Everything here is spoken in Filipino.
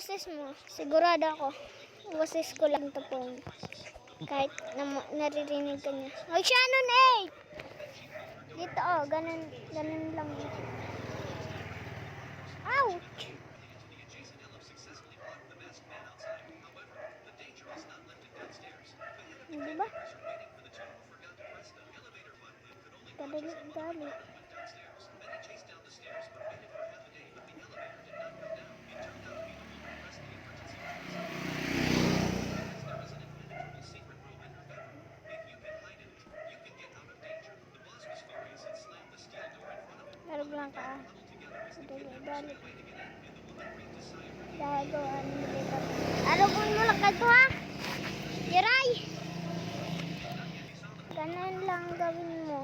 boses mo. Sigurado ako. Boses ko lang to po. Kahit naririnig ka niya. Ay, Shannon, eh! Dito, oh. Ganun lang. Ouch! Diba? Dali. Tarog lang ka. Dali. Gagawin mo dito. Tarogin mo lang ka to, ha? Jiray! Ganun lang gawin mo.